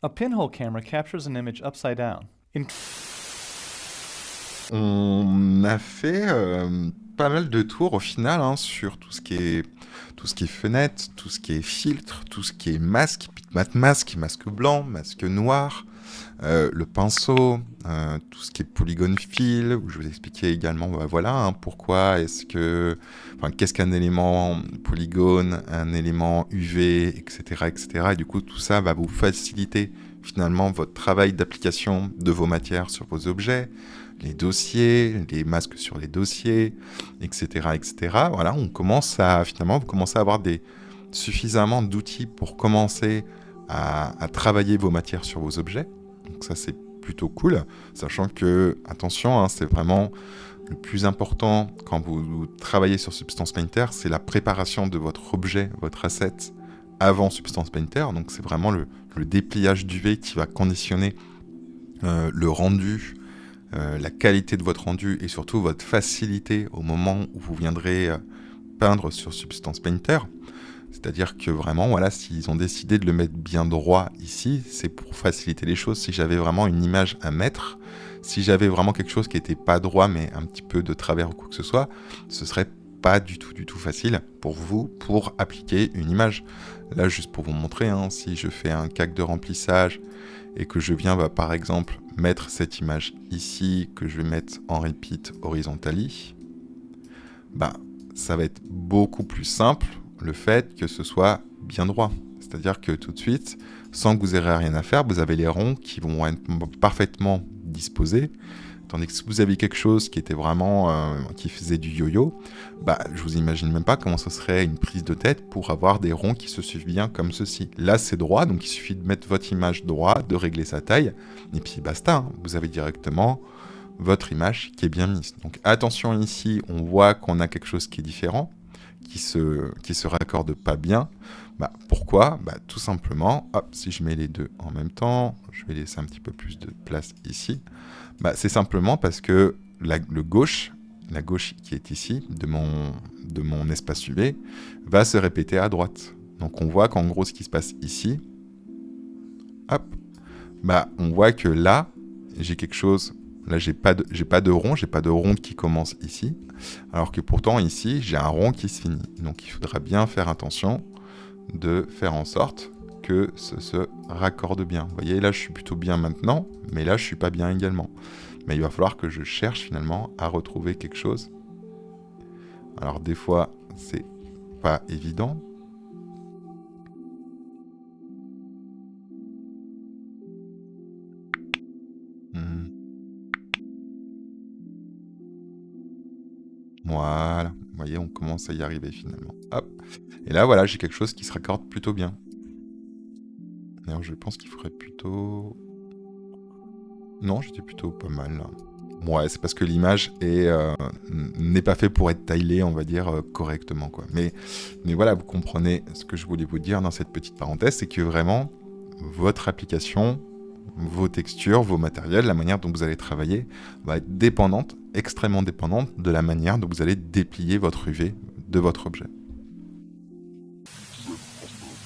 A pinhole camera captures an image upside down. On a fait pas mal de tours au final hein, sur tout ce qui est fenêtre, tout ce qui est filtre, tout ce qui est masque, bitmap masque, masque blanc, masque noir, le pinceau, tout ce qui est polygone fill, où je vous expliquais également bah, voilà, hein, pourquoi est-ce que, enfin, qu'est-ce qu'un élément polygone, un élément UV, etc., etc. Et du coup, tout ça va vous faciliter finalement votre travail d'application de vos matières sur vos objets, les dossiers, les masques sur les dossiers, etc., etc. Voilà, on commence à finalement, vous commencez à avoir suffisamment d'outils pour commencer à travailler vos matières sur vos objets. Donc ça, c'est plutôt cool, sachant que, attention, hein, c'est vraiment le plus important quand vous travaillez sur Substance Painter, c'est la préparation de votre objet, votre asset, avant Substance Painter. Donc c'est vraiment le dépliage d'UV qui va conditionner le rendu, la qualité de votre rendu et surtout votre facilité au moment où vous viendrez peindre sur Substance Painter. C'est-à-dire que vraiment, voilà, s'ils ont décidé de le mettre bien droit ici, c'est pour faciliter les choses. Si j'avais vraiment une image à mettre, si j'avais vraiment quelque chose qui n'était pas droit, mais un petit peu de travers ou quoi que ce soit, ce serait pas du tout facile pour vous pour appliquer une image. Là, juste pour vous montrer, hein, si je fais un CAC de remplissage et que je viens, bah, par exemple, mettre cette image ici, que je vais mettre en repeat horizontally, bah, ça va être beaucoup plus simple le fait que ce soit bien droit. C'est-à-dire que tout de suite, sans que vous ayez rien à faire, vous avez les ronds qui vont être parfaitement disposés. Tandis que si vous aviez quelque chose qui était vraiment, qui faisait du yo-yo, bah, je vous imagine même pas comment ce serait une prise de tête pour avoir des ronds qui se suivent bien comme ceci. Là, c'est droit, donc il suffit de mettre votre image droit, de régler sa taille, et puis basta, hein. Vous avez directement votre image qui est bien mise. Donc attention ici, on voit qu'on a quelque chose qui est différent, qui se raccorde pas bien. Bah, pourquoi ? Bah, tout simplement, hop, si je mets les deux en même temps, je vais laisser un petit peu plus de place ici. Bah, c'est simplement parce que la gauche qui est ici, de mon espace UV, va se répéter à droite. Donc on voit qu'en gros, ce qui se passe ici, hop, bah, on voit que là, j'ai quelque chose. Là, j'ai pas de rond qui commence ici, alors que pourtant ici, j'ai un rond qui se finit. Donc il faudra bien faire attention de faire en sorte que ce se raccorde bien. Vous voyez, là, je suis plutôt bien maintenant, mais là, je suis pas bien également. Mais il va falloir que je cherche finalement à retrouver quelque chose. Alors des fois, c'est pas évident. Voilà, vous voyez, on commence à y arriver finalement. Hop. Et là, voilà, j'ai quelque chose qui se raccorde plutôt bien. D'ailleurs, je pense qu'il faudrait plutôt... Non, j'étais plutôt pas mal là. Ouais, c'est parce que l'image n'est pas fait pour être taillée, on va dire, correctement, quoi. Mais voilà, vous comprenez ce que je voulais vous dire dans cette petite parenthèse, c'est que vraiment, votre application, vos textures, vos matériels, la manière dont vous allez travailler va être dépendante, extrêmement dépendante de la manière dont vous allez déplier votre UV de votre objet.